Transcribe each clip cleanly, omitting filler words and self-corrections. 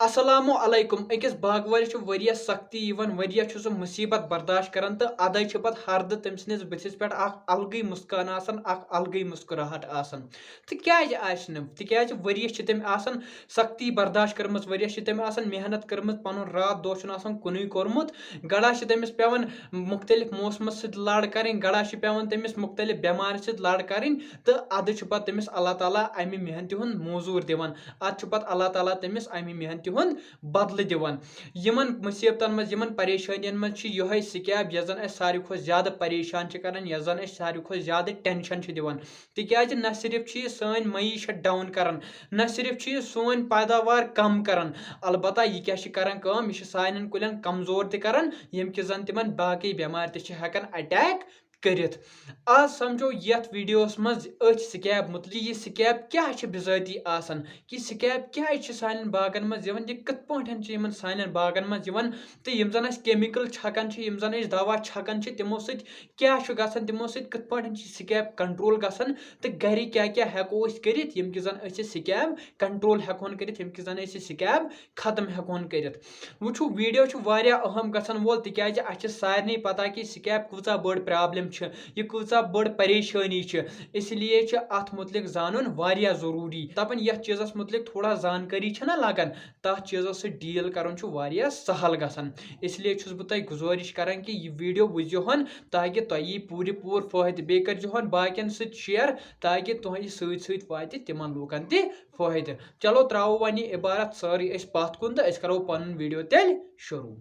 असलामुअलैकुम अकिस बागवालिस वरिया सख्ती वरिया सह मुसीबत बर्दाश्त करान तो अदे पत हरद तम सस बथिस पे अलग मुस्कान अलग मुस्कुराहट तो क्या तिज वरियस तम सख्ती बर्दाश्त कर वरियस तम मेहनत कर पन रात दो कुन कोर्मुत गड़ा तमिस पेवन मुख्तलिफ मौसम सत लड़ कर गड़ा पेवन तमिस मुख्तलिफ बेमार सत लड़ कर तो अद पत तमिस अल्लाह ताला अमि मेहनत हुंद मोजूर दिवान अद पत अल्लाह ताला तमिस अमि मेहनत बदल दिवान यमन मुसीबतन मज यमन परेशानियन मज यह स्कैब यह जन सारी खुद ज्यादा परेशान कर यह जन सारी खुद ज्यादा टेंशन दिवान तिज न सिर्फ सन मईशत डाउन कर न सिर्फ सोन पैदावार कम कर अलबत्ता यह क्या कर सान कुलन कमजोर तक यम कि जन तिमन बाकी बेमार तक अटैक करित आज समझो यथ वीडियोस मज स्कैब मुतलिक यह स्कैब क्या बिजाती आसन कि स्कैब क्या सान बागन मज यह कत पान सान बागन मज तो यम जन केमिकल छकन यम जन दवा छकन तमो क्या गसन तमो कत पान स्कैब कंट्रोल गसन तो घर क्या क्या हेको कर यम कि जन स्कैब कंट्रोल हेकोन कर यम कि जन स्कैब खत्म हेकोन कर वो वीडियो वारिया अहम गसन वोल तिज सारे पता कि स्कैब कूचा बड़ प्रॉब्लम यह कूचा बड़ परेशानी इसलिए अत मुतलिक जानन वारिया जरूरी दपन यथ चीजस मुतलिक थोड़ा जानकारी ना लगन तथ चीजों से डील कर वारिया सहल गसन इसलिए छुस बह तुम गुजारिश करान कि यह वीडियो वुजोहन ताकि तुह पूरे पूर फायदे बे करजोहन बाकियन सत शेयर ताकि तुह सत वात तिमन लूकन ति फायदे चलो त्रावो वन यह इबारत सारी पत कुन तो करो पन वीडियो तेल शुरू।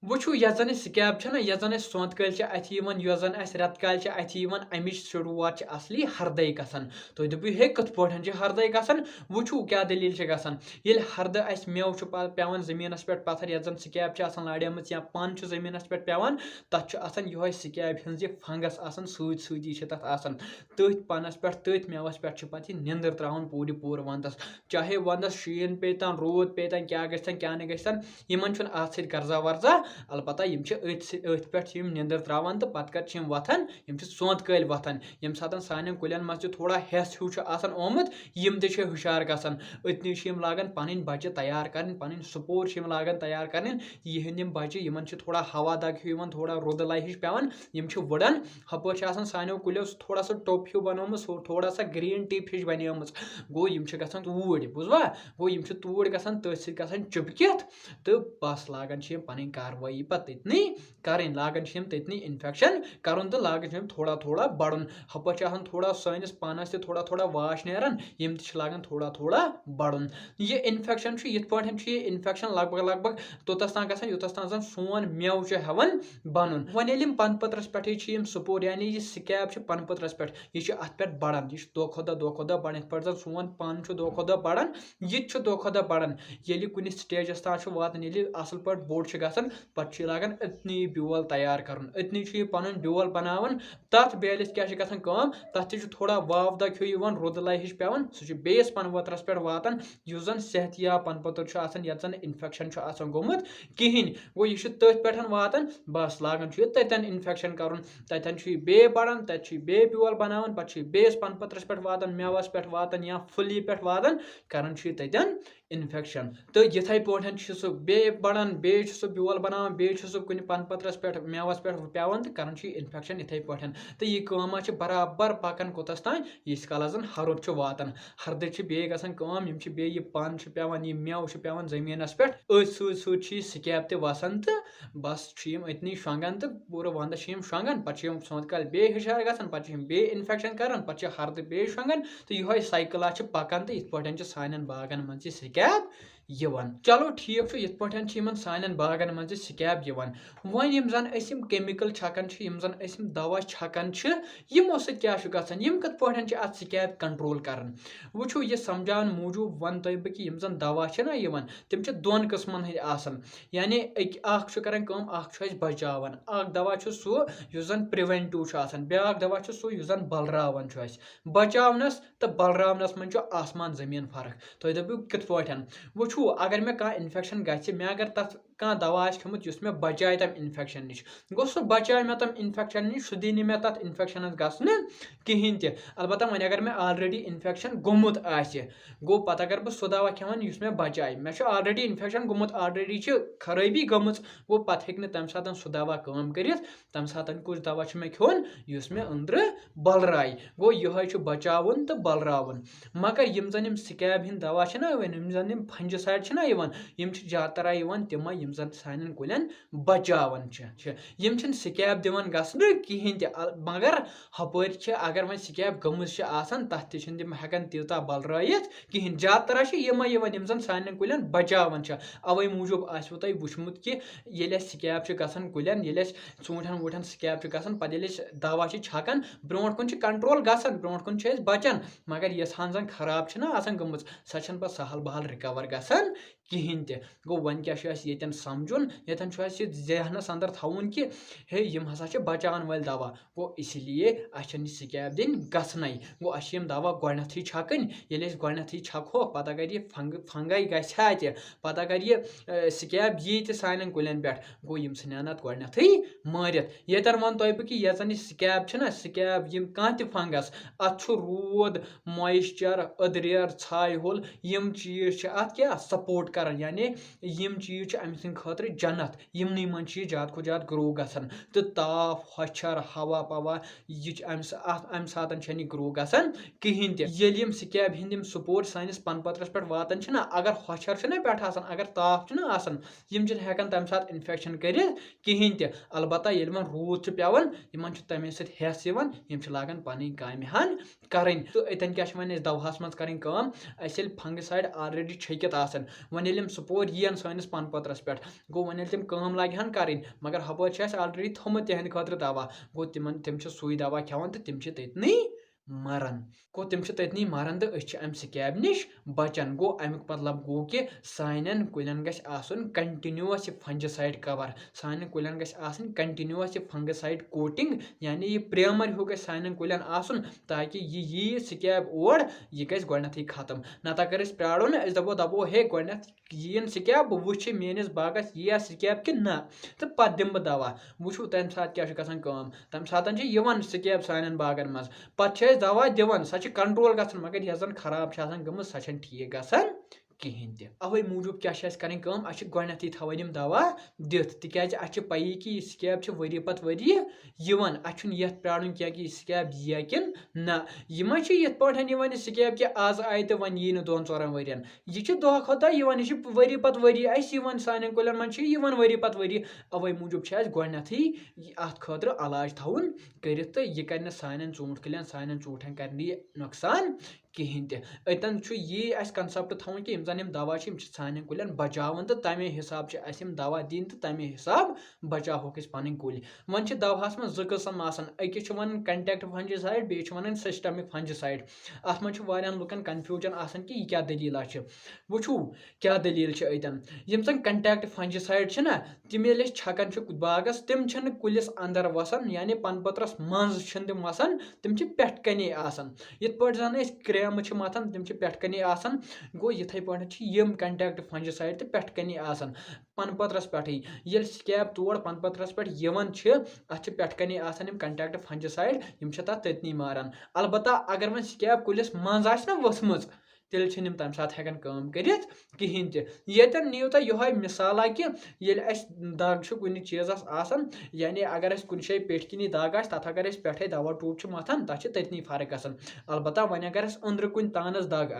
वो यह जन स्कैब यह जन सोत कल अथ यह जन रेत कल अथ अमिच शुरुआत असली हरदे गसान तुम दपू हे कत पे हरदे गसान वो क्या दलील गसान ये हरद अस मेव पेवान जमीनस पे पत्थर यह जन स्कैब लाड़ेम या पन जमीनस पे पेवान तथ यह स्कैब हज फंगस सती तथ तथ पनस पे तथ मेवस पे पे निंदर त्रावन पूरे पूर वंदस चाहे वंदस शीन पेतन रोद पेतन क्या गन क्या गन इन अत गर्जा वर्जा अलबत्ता अथ पे निंदर त्रावान तो पत कर वथन सोत कल वथन यम सात सान कुलन मज थोड़ा हेस हूँ ओमुत यम हुशार गसान अतनी लागन पन बच्चे तैयार कर पन सपोर लागन तैयार कर यहंद बच्चे इन थोड़ा हवा दग हूँ थोड़ा रुद लाई हिश पेवान यम वुड़न हपर सानो कुलो थोड़ा सा टोप हूँ बनोम थोड़ा सा ग्रीन टिप हिश बनेम गो यम गसान तूर बुझवा गो यम तूर गसान तथ सत चुपकित तो बस लागन पन कार्रवाई पत ततनी करें लागन ततनी इन्फेक्शन कर तो लागन थोड़ा थोड़ा बढ़न हपर थोड़ा सानिस पानस थोड़ा थोड़ा वाश नेरान यम लागन थोड़ा थोड़ा बढ़न यह इन्फेक्शन यथ पे इन्फेक्शन लगभग लगभग तोतस तान गसान युतस तान सोन मेव हेवन बन वन पन पत्रस पे सपोर यानी यह स्कैब पन पत्रस पे यह अत पे बढ़ान यह दो खुद बढ़ान पे जन सोन पन दो खुद बढ़ान यह दो खुद बढ़ान ये कुछ स्टेजस तान वातान असल पे बोड़ गसान पे लागन अतनी ब्योल तैयार कर अतनी पन ब्योल बनावन तथ बेलिस क्या तथ थोड़ा वाव दग हूँ रुद लाई हिश पेवान सह बेस पन वत्रस पे वातान यह जन सेहत या पन पत्र ये जन इन्फेक्शन गोमुत कहें गो यह तथ पे वातान बस लागन ततन इन्फेक्शन कर ततन बे बढ़ान तथ बे ब्योल बनावन पे बेस पन पत्रस पे वातान मेवस पे वातान या फुली पे वातान कर ततन इन्फेक्शन तो यथे पे सह बे बढ़ान बे ब्योल बनावन बे कुन पन पत्रस पे मेवस पे पेवान तो कर इन्फेक्शन इथे पे तो यह बराबर पकान कोतस तान यीस काल जन हरुद वातान हरद बे गसान बे यह पन पेवान यह मेव पेवान जमीनस पे अथ स्कैब ते वसान तो बस अतनी शंगन तो पूरा वंद शंगन पे सोत कल बे हुशार गसान पे बे इन्फेक्शन कर पे हरद बे शंगन तो यह साइकिला पकान तो इत पे सान बागन मन स्कैब चलो ठीक इत पे सान बागन मन स्कैब वन यम जन केमिकल छकन यम जन दवा छकन यमो क्या गसान कत पे अत स्कैब कंट्रोल कर वो यह समझान मूजूब वन तुम बह कि जन दवा ना तम दोन किस्मन हंद यानी कर बचावन दवा सह जन प्रिवेंटिव ब्या दवा सह जन बलरावन बचावनस तो बलरावनस मन आसमान जमीन फर्क तुम दपू कित पे वो अगर मे कह इन्फेक्शन गे मे अगर तथ कहाँ दवा खेमुत युस मे बचाए तम इन्फेक्शन निश गो सो बचाए मे तम इन्फेक्शन निश सो दी मे तथ इन्फेक्शन गसन कहें ते अलबत्ता वह अगर मे ऑलरेडी इन्फेक्शन गोमुत आसे गो पत अगर बह सो दवा खेवान युस मे बचाए मे ऑलरेडी इन्फेक्शन गोमुत ऑलरेडी खराबी गमच गो पत हेक तम सात सो दवा काम कर तम सात कुछ दवा मे खोन युस मे अंदर बलराय गो यह बचावन तो बलरावन मगर यम जन यम स्कैब हिंद दवा यम जन यम फंजिसाइड ज्यादातर तम यम जन सान कुलन बचावन यम स्कैब दिवन गसन कहें ते मगर हपर अगर वह स्कैब गमज तथ तम हेकन तीता बलरायत कहें ज्यादातर यम जन सान कुलन बचावन अवे मूजूब आसो तुम वुचमुत कि ये स्कैब गसन कुलन ये ूठन वूठन स्कैब गसन पे दवा छकन ब्रो कुन कंट्रोल गसन ब्रो कुन बचान मगर यहान जन खराब गम सह पे सहल बहल रिकवर गसन कहें ते गो वन क्या ये समझुन यन जहनस अंदर थवन कि हे यम हसा बचान वाल दवा गो इसलिए अच्छे स्कैब दिन गसन गो अम दवा गथी छकन ये गथी छको पत अगर ये फंगाई गहा पत अगर ये स्कैब यी सान कुलन पे गो यम सन अत गथी मारित यन वन तुह बह कि यन स्कैब स्कैब कह फंगस अत रूद मॉइस्चर अदरेर छाय होल यम चीज अत क्या सपोर्ट करान यानी यम चीज अम सद खतर जन्नत यमन मन ज्यादा खो ज्यादा ग्रो गसन तो ताप हछर हवा पवा यह अम सात ग्रो गसन कहें ते यम स्कैब हिंद सपोर्ट सानिस पन पत्रस पे वातान अगर हछर पे अगर ताप यम हेकन तम सात इन्फेक्शन कर कहें ते अलबत्ता ये वन रूद पेवान इन तमें सस यम लागान पन काम हन करें तो अतन क्या वन दवाहस मज करें फंगिसाइड ऑलरेडी छकित वन ये सपोर यन सानिस पन पत्रस पे गो वन तम काम लगे करें मगर हपर ऑलरेडी थोमुत तिहंद खतर दवा गो तम सुई दवा खेवान तो तम ततनी मरन गो तम ततनी मरन तो अम स्कैब निश बचान गो अमुक मतलब गो कि सान कुलन गन कंटिन्यूअस फंजिसाइड कवर सान कुलन गन कंटिन्यूअस फंगिसाइड कोटिंग यानी यह प्रेमर हूँ गो सान कुलन ताकि यह स्कैब और यह गथी खत्म नत अगर प्राड़ो ना दपो हे गथ यीन स्कैब बह वुच मेनिस बागस यह स्कैब कि ना तो पत दिम दवा वुचो तम सात क्या तम सात स्कैब सान बागन मज पे दवा दिवन सह कंट्रोल गसन मगर यह जन खराब गम सह ठीक गसन कहें ते अवे मूजूब क्या करें गथी थवन दवा दिथ तिज पई कि स्कैब वरी पत वरी अन ये प्राड़न क्या कि स्कैब यह कि ना यह पे स्कैब कि आज आय तो वन यी दोन चोरन वरियन यह दह खुद यह वरी पत वरी सान कुलन मन वरी पत वरी अवे मूजूब गथी अत खतर इलाज थवन कर तो यह कर सान ूठ कुलन सान ूठन कर नुकसान कहें ते अतन यह कंसेप्ट थवन कि जन दवा सान कुलन बचावन तो तमे हिसाब से दवा दिन तो तमे हिसाब बचाहोक पन कुल वन दवाहस में जो कस्म अकिस वन कंटैक्ट फंजिसाइड बे वन सिस्टमिक फंजिसाइड अत मन लुकन कन्फ्यूजन कि यह क्या दलील वुचू क्या दलील अतन यम जन कंटैक्ट फंजिसाइड तम ये छकन बागस तम कुलिस अंदर वसान यानी पन पत्रस मज तम वसान तम पेट कने इत पे जन क्रेम मथान तम पेट कने गो इथे पे यम कंटैक्ट फंजिसाइड तो पेट कने पन पत्रस पे ये स्कैब तोड़ पन पत्रस पे अत पेट कने कंटैक्ट फंजिसाइड यम ततनी मारान अलबत्ता अगर वह स्कैब कुलिस मज वसम तेल तम सात हेकन काम करित कहें ते यन नीव तुम यह मिसाला कि ये दाग कुछ चीजस यानी अगर कुछ शे पेट किनी दाग तथ अगर पे दवा टूप मथान तथ ततनी फर्क गसन अलबत्ता वन अगर अंदर कुन तानस दाग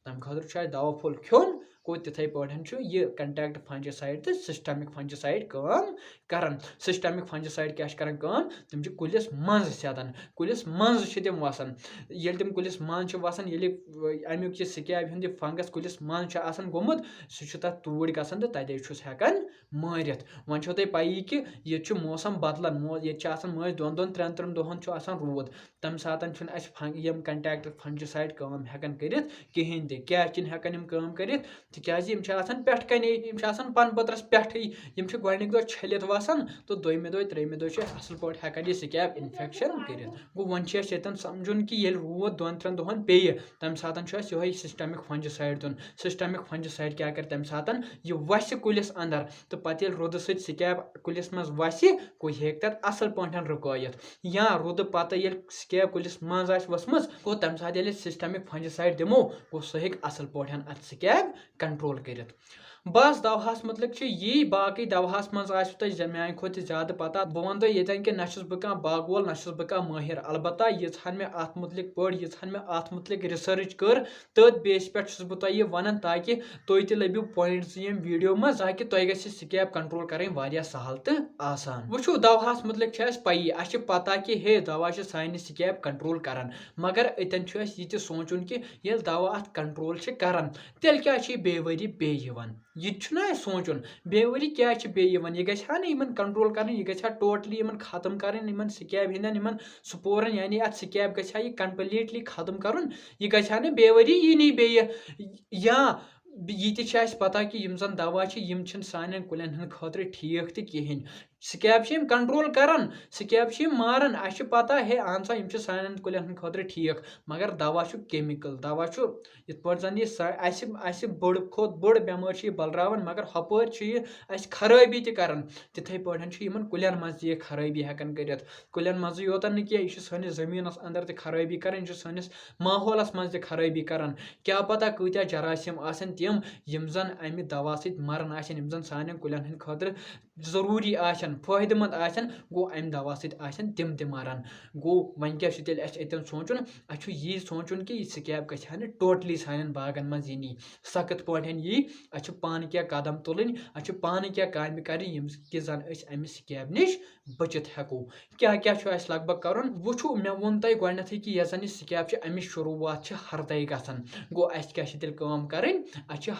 तम खतर दवा फुल खोन गो तिथे पे यह कंटैक्ट फंजिसाइड तो सिस्टमिक फंजिसाइड काम करान सिस्टमिक फंजिसाइड क्या करान तम कुलिस मज सेदन कुलिस मज तम वसान ये तम कुलिस मज वसान ये अमुक स्कैब हूं फंगस कुलिस मज गोमुत सह तथ तूड़ गसान तो तदे हेकन मारित वन तुम पई कि ये मौसम बदलान ये मज दोन त्रेन दोहन रूद तम सात यम कंटैक्ट फंजिसाइड काम हेकन कर कहें ते क्या हेकन काम कर तिकाज यम पेट कने यम पन पत्रस पेठे यम गोडनिक दो छलित वसान तो दोयमे दो त्रेमे दो असल पट हेकान यह स्कैब इन्फेक्शन कर गो वन यतन समझुन कि ये रूद दोन त्रेन दोहन पे तम सात यह सिस्टमिक फंजिसाइड दिन सिस्टमिक फंजिसाइड क्या कर तम सात यह वस कुलिस अंदर तो पे रुद स्कैब कुलिस मज वस गो हेक तथ असल पे रुकत या रुद पत स्कैब कुलिस मज वसम गो तम सात सिस्टमिक फंजिसाइड दिमो गो सह हेक असल पे अत स्कैब कंट्रोल कर बस दवाहस मतलब यी बाकी दवाहस मज मे खुद ज्यादा पता बह वन ये कि ना बह बाग वोल ना बह माहिर अलबत्त यीन मे अत मुतलिक पढ़ यीन मे अत मुतलिक रिसर्च कर तथ बेस पे बह तुह वन ताकि तुह तह लभ्यू पॉइंट्स यम वीडियो मज ताकि तुह गि स्कैब कंट्रोल करें सहल तो आसान वो दवाहस मुतलिक पई पता कि हे दवा सान स्कैब कंट्रोल करान मगर अतन यह सोचुन कि ये दवा अत कंट्रोल करान तेल क्या बेवरी बेवन यह सोचुन बेवरी क्या बेवन यह गहा ना कंट्रोल कर यह गहा टोटली खत्म कर स्कैब हिंदन स्पोरन यानी अत स्कैब गहा यह कम्प्लीटली खत्म कर यह गहा ना बेवरी यी नी बे या यह पता कि यम जन दवा सान कुलन हंद खतर ठीक तो कहें स्कैब कंट्रोल करान स्कैब मारान अ पता हे अहन सा यम सान कुलन हंद खतर ठीक मगर दवा केमिकल दवा इत पे जन यह बड़ खोत बड़ बेमार बलरावन मगर हपर खराबी तरान तिथे पे कुलन मज यह खराबी हेकान कर कुलन मज योतन यह सैनिस जमीनस अंदर तह खराबी करान यह सैनिस माहौलस मज तह खराबी करान क्या पता कत्या जरासीम आसन तम यम जन अमि दवा सत मरन आसन यम जन सान कुलन हंद खतर जरूरी आसन फायदेमंद आसन गो अमि दवा सत तम तह मरन गो वन क्या अतन सोचुन यी सोचुन कि स्कैब गहा ना टोटली सान बागन मज यी सख्त पे यी पान क्या कदम तुलन पान क्या काम कर कि जन अमि स्कैब निश बचित हेको क्या क्या लग भग कर वो मे वोन तुम गोथ कि यह जन स्कैब अमिच शुरुआत हरदे गसान गो अस क्या करें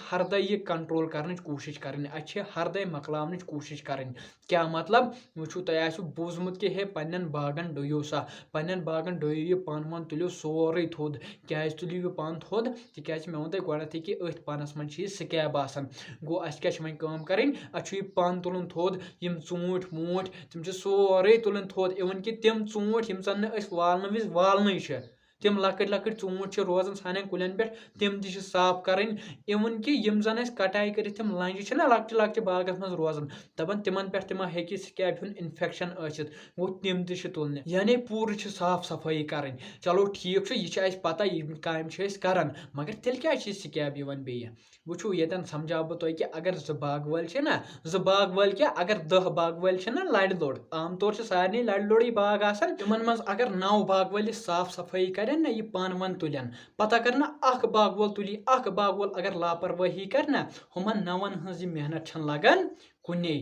हरदे यह कंट्रोल कर कोशिश करें हरदे मकलावन कोशिश करें क्या मतलब वो तुह बूजमुत कि हे पन्न बागन डो सा पन्न बागन डो यह पन वन तुलो सोरे थोद क्या तुलो यह पन थोद तिकाज मे वोन तुम गोथ कि अथ पनस मन स्कैब आसान गो अस क्या वन करें यह पन तुलन थोद यम चूट मूट तम सोरे तुलन थोद इवन कि तम चूट यम जन वालन विज वालन तम लकट लकट चूट रोजान सान कुलन पे तम तह साफ करें इवन कि यम जन कटाई कर तम लंज ना लकट लकट बागस मज रोजान दपान तिमन पे मा हे स्कैब हुन इन्फेक्शन गो तम तह तुलने यानी पूर साफ सफाई करें चलो ठीक यह पता यम काम करान मगर तेल क्या स्कैब बे वो ये समझा बह तुह कि अगर जो बाग वाल ना जो बाग वाल क्या अगर 10 बाग वाल ना लड़ लोड़ आम तौर से सारे लड़ लोड़ी बाग आसान तिमन मज अगर 9 बाग वाल साफ सफाई कर ना यह पान वन तुलन पता कर ना बाग वोल तुली बाग वोल अगर लापरवाही कर ना हुमन 9 हज मेहनत लगान कुने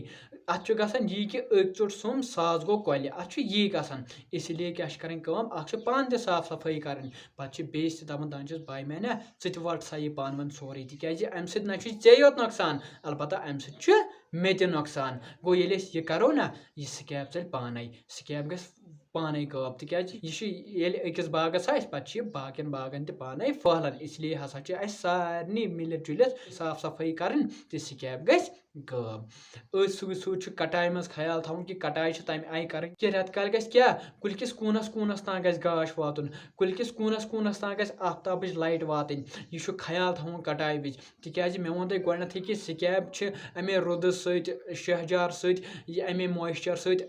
अत गसान यी कि चुट सुम साज गो कल अत यी गसान इसलिए क्या करें पान तह साफ सफाई करें पे बेस दपान दान बाय मैंने वट सा यह पान वन सोरे तिकाज अम सत ना योत नुकसान अलबत्त अम सत मे तह नुकसान गो ये यह करो ना यह स्कैब चल पाने स्कैब गस पाने कब तिकाज यह अकिस बागस पे बाकिन बागन तह पाने फहलान इसलिए हसा सारे मिलित जुलित साफ सफाई करें तो स्कैब गस गब सू कटाई मज ख्याल थवन कि कटाई तम आई करें कि रेत काल गस क्या कुलकिस कूनस कूनस तां गस गाश वातुन कुलकिस कूनस कूनस तां गस आफ्ताबच लाइट वातन यह ख्याल थवन कटाई विज तिकाज मे वोन तुम गोडनेथ कि स्कैब अमे रुद सत शहजार सत अमे मॉइस्चर सत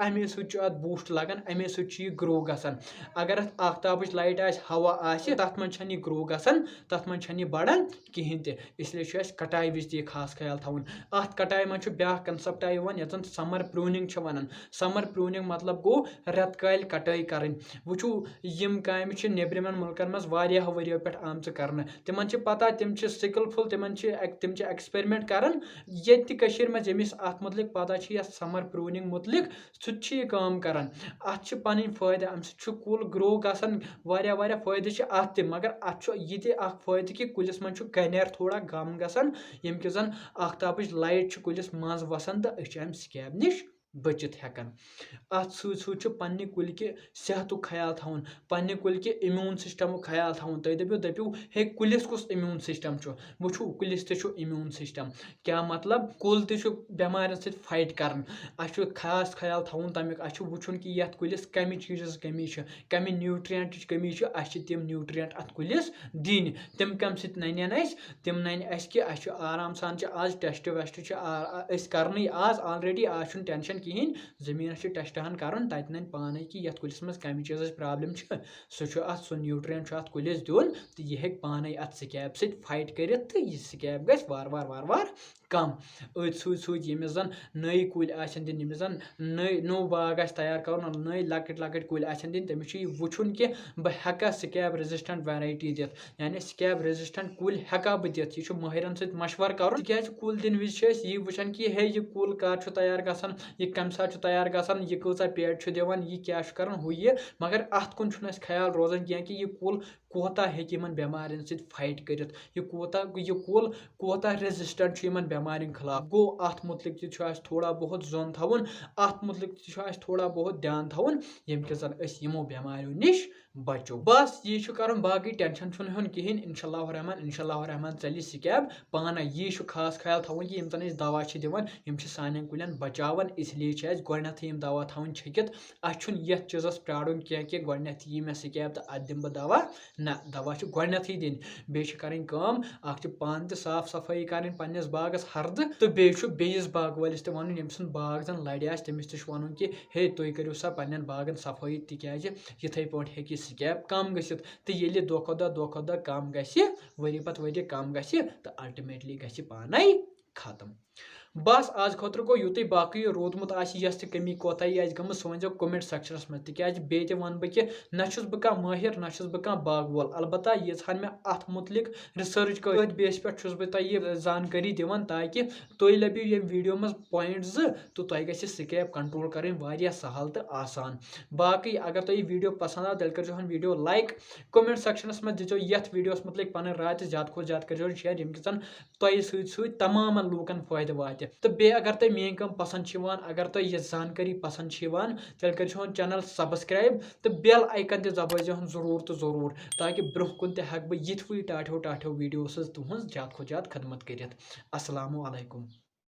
अमे सत बूस्ट लगान अमे सत ग्रो गसान अगर अत आफ्ताबच लाइट हवा आसि तथ मन यह ग्रो गसान तथ मन यह बढ़ान कहें तह इसलिए कटाई विज तह खास ख्याल थवन अत कटाई मन ब्या कंसेप्ट ये जन summer pruning one summer pruning मतलब गो रेत काल कटाई करें वो यम काम नेबरमन मुल्कन मज वरियो पे आमच कर तिमन पता तम स्किलफुल तिम एक्सपेरिमेंट करान ये मज यमिस अत मुतलिक पता समर प्रूनिंग मुतलिक सह काम करान अत पन फायदे अम कुल ग्रो गसान वारिया फायदे अत मगर अत यह फायदे कि कुलिस मन गनेर थोड़ा गम गसान यम कि जन आफ्ताबच लाइट कुलिस मज वसान तो अम स्कैब निश बचित हेकन अत सू पन्ने कुल के सेहत ख्याल थवन पन्ने कुल के इम्यून सिस्टम ख्याल थवन तुम दपू हे कुलिस कुस इम्यून सिस्टम वो कुलिस ते इम्यून सिस्टम क्या मतलब कुल ते बेमार सत फाइट कर खास ख्याल थवन तमिक वुचन कि ये कुलिस कमि चीज कमी कमि न्यूट्रिएंट कमी तम न्यूट्रिएंट अत कुलिस दिन तम कम सत नन तम नन कि आराम सान आज टेस्ट वेस्ट कर आज ऑलरेडी आज टेंशन कहें जमीन टेस्ट हन कर तन पाने कि ये कुलिस मज कमि चीज प्रॉब्लम सह न्यूट्रिएंट अत कुलिस दिन तो यह हेक पाने अत स्कैब सत फाइट कर यह स्कैब गस वार वार वार वार कम अत सूद यमिस जन नई कुल दिन यमिस जन नई नो बाग तैयार कर नई लकट लकट कुल दिन तमिस वुचन कि बह हेका स्कैब रेजिस्टेंट वैरायटी दित यानी स्कैब रेजिस्टेंट कुल हेका बह दित यह माहिरन सत मशवर कर तिक कुल दिन विज यह वुचान कि हे यह कुल कर तैयार गसान यह कम सात तैयार गसान यह कूचा पेट दिवान यह क्या कर हु यह मगर अत कुन ख्याल रोजान कह कि यह कुल कोता हेक बेमार सत फाइट कर यह कुल कोता रेजिस्टेंट बेमार खिलाफ गो अत मुतलिक थोड़ा बहुत जोन थवन अत मुतलिक थोड़ा बहुत ध्यान थवन यम कि जन यमो बेमारियों निश बचो बस यह कर बाकी टेंशन हेन कहें इंशाल्लाह रहमान चल स्कैब पाना यह खास ख्याल थवन कि यम दवा दिवान यम सान कुलन बचावन इसलिए गोडनथ यम दवा थवन छकित अच्छुन यथ चीजस प्राड़ुन कि गोडनथ यी मे स्कैब तो अत दिम बह दवा ना दवा गोडनथ दिन बे करें पान तो साफ सफाई करें पन्नस बागस हरद तो बेस बाग वालिस वन यम सुन बाग जन लड़ तमिस वन कि हे तुम करो सा पन्न बागन सफाई तिज यथे पे हे स्कैब कम गसित तो ये दो खुद कम गरी पत वरी कम तो अल्टीमेटली गि पाने खत्म बस आज खुद गो युत बाकी रोदमुत यस कमी कोताही गम सह वो कमेंट सेक्शनस में तिज बे वन बह कि ना बह कह माहिर ना बह कह बाग वोल अलबत्ता यीहान मे अत मुतलिक रिसर्च कर बेस पे बह तुम जानकारी दिवान ताकि तुम लभ्यू ये वीडियो मज पॉइंट तो तुम गि स्कैब कंट्रोल करें सहल तो आसान बाकी अगर तुम वीडियो पसंद आव तेल कर वीडियो लाइक कमेंट सेक्शनस में दीजो ये वीडियो मुतलिक पन राय तो ज्यादा खुद ज्यादा कर शेयर यम कि तुम सत तमाम लूकन फायदे वात तो बे अगर तुम मेन कम पसंद अगर तुम यह जानकारी पसंद तेल कर चैनल सब्सक्राइब तो बेल आइकन ते दबाइजोन जरूर तो जरूर ताकि ब्रोह कुन हेक बह यिथवै टाठो वीडियो तुहज ज्यादा खुद ज्यादा खदमत कर। अस्सलामु अलैकुम।